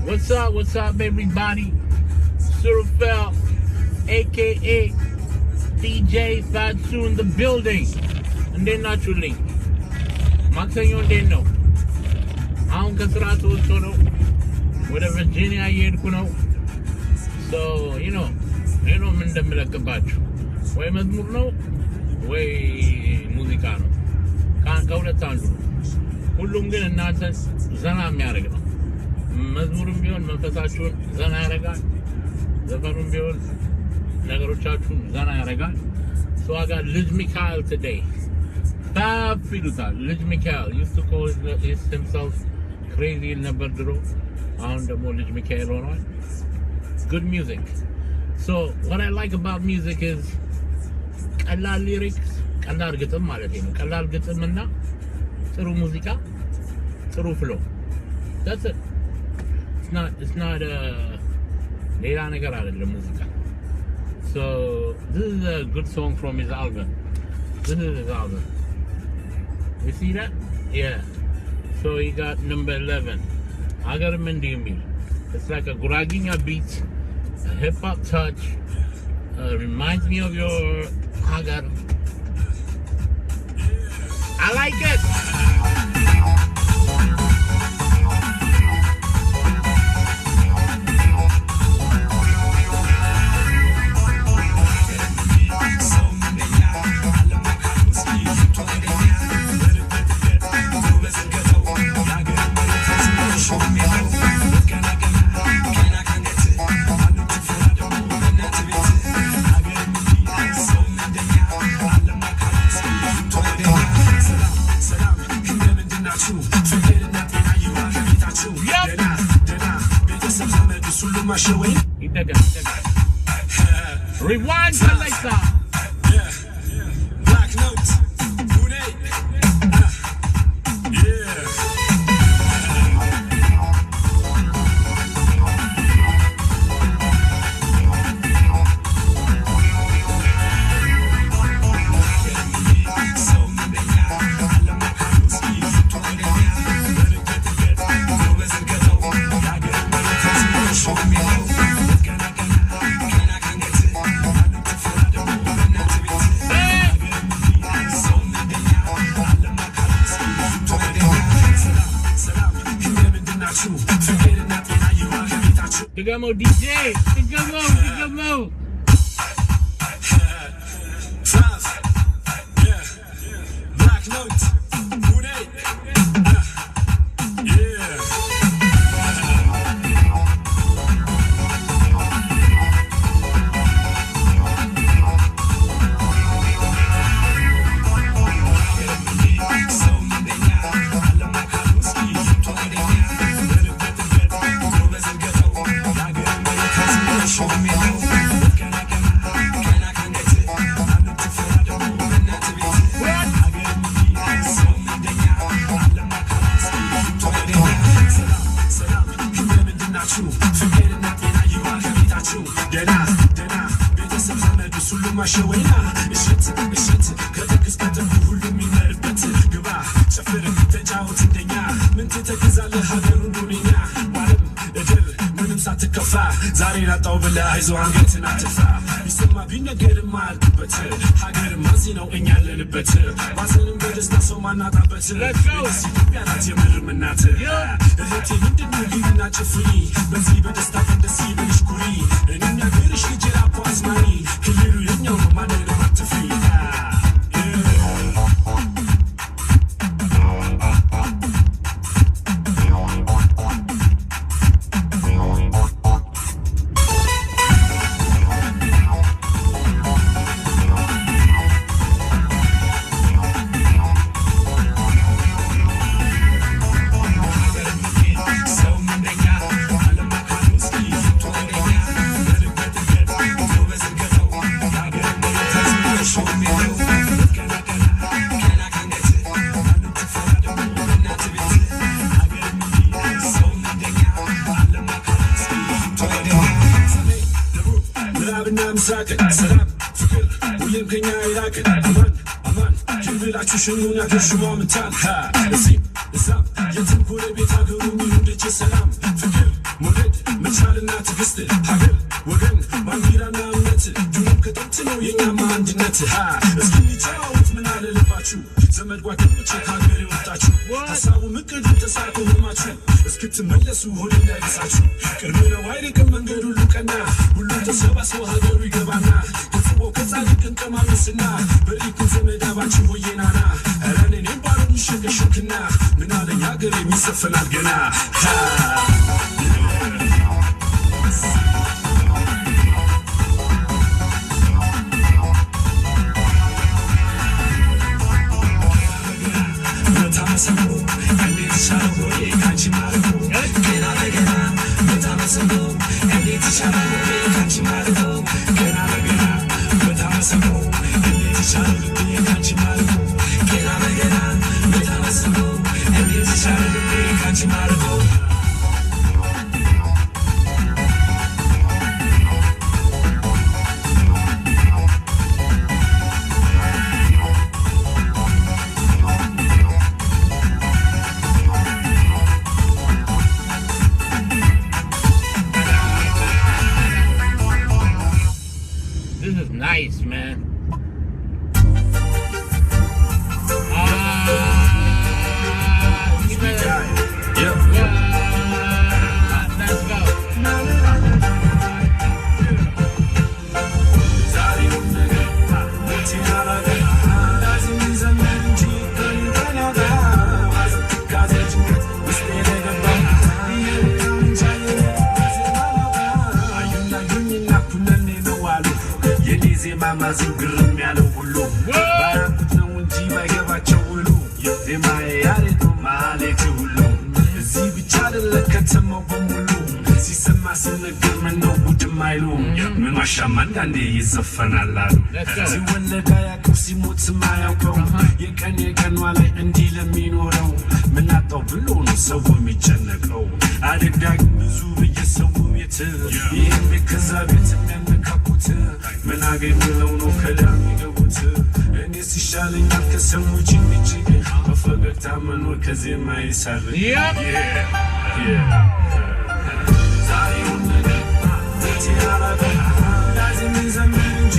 What's up, everybody? Surfel, aka DJ Fatsu in the building. And then naturally, Maxayon they know. I'm Kasrato Sono, with Virginia Yerkuno. So, you know, Mendamila Kabachu. Way Mazmurno, way Musicano. Can't go to Tandu. Ulungan and nonsense, Zana America. Mazmurum Bion, Mafasachun, Zana Aragan, Zafarum Bion, Nagaruchachun, Zana Aragan. So I got Liz Mikhail today. Fab Fiduta, Liz Mikhail used to call himself Crazy in Nabardro. On the Liz Mikhail on. Good music. So what I like about music is Kalal lyrics, Kalal Gitam Malatim, Kalal Gitamana, Through Musica, through flow. That's it. It's not Leilani Garada Musica. So this is a good song from his album. This is his album. You see that? Yeah. So he got number 11. Agar Mendimi. It's like a Guraginya beat, a hip hop touch. Reminds me of your Agar. I like it. Rewind selector. Black notes. Digamo DJ, Digamo. Black notes. Zarina Tobela is one getting out of fire. You said my bina get a mile better. I get a mazino in your little better. Basin better is not so man not a better. Let's go. Not your middle manata. The team didn't give not your free. But see better stuff in the sea when it's curry. And in your very shit, you have was money. Kill you in your man and not to free. شنو نعيش ومتان ها نسيب نسام يتم كل بيت هاجروني وديك سلام فكر ማስተዋልና ትዕግስት ሀገር ወገን ባንዲራና እምነት ድሮም ከጥንት ነው የኛማ አንድነት እስኪ እንጫወት ምን አለ ልባችሁ ዘመድ ጓደኞች ከሀገር የወጣችሁ ሀሳቡ ምቅዱ ተሳርቶ ህልማችሁ እስክትመለሱ ሆድ እንዳይብሳችሁ ቅርብ ነው አይርቅም መንገድ ሁሉ ቀና ሁሉም ተሰባስቦ ሀገሩ ይገባና ክፉ ከጻድቅ እንቀማመስና በሪኩን ዘመዳባችሁ ሆዬናና ረን እኔም ባሉ ይሸገሸክና ምን አለኝ ሀገር የሚሰፈናል ገና This is nice, man. Let's go. ዜማማ ዝግርም ያለው ሁሉ ባያቁት ነው እንጂ ባይገባቸው ውሉ ዜማዬ ያሬቱ ማሌት ሁሉ እዚህ ብቻ አይደለ ከተማው በሙሉ ሲሰማ ሲነገር ምነው ጉድም አይሉ ምን ዋሻም አንዳንዴ ይዘፈናል አሉ ሲወለድ አያውቀው ሲሞት ማያውቀው የቀን የቀኗ ላይ እንዲህ ለሚኖረው ምናጣው ብሎ ነው ሰው የሚጨነቀው አደግዳግ ብዙ በየሰው ቤት ይህም ከዛ ቤት የሚያነካኩት ምን አገኝ ብለው ነው ከዳር የሚገቡት እኔ ሲሻለኛል ከሰሙች የሚችግ በፈገግታ መኖር ከዜማ ይሳርግ ዛሬውን ነገር ቴ ያላገ ላዚም ዘመን እንጂ